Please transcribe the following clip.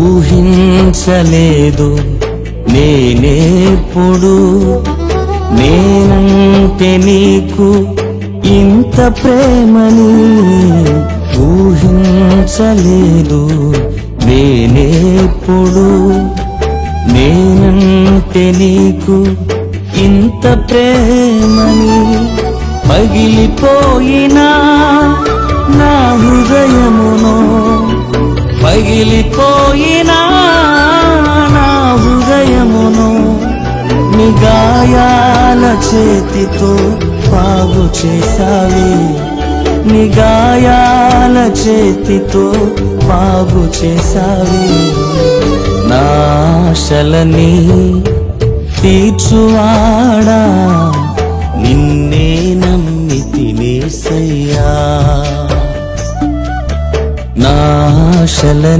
ఊహించలేదు నేనేప్పుడు నేనంటే నీకు ఇంత ప్రేమని. ఊహించలేదు నేనేప్పుడు నేనంటే నీకు ఇంత ప్రేమని. పగిలిపోయినా నా హృదయమును, పగిలిపోయినా నా హృదయమును నీ గాయాల చేతితో బాగు చేసావే. నీ గాయాల చేతితో బాగు చేసావే. నా ఆశలని తీర్చువాడా నిన్నే నమ్మితినేసయ్యా. నా ఆశలని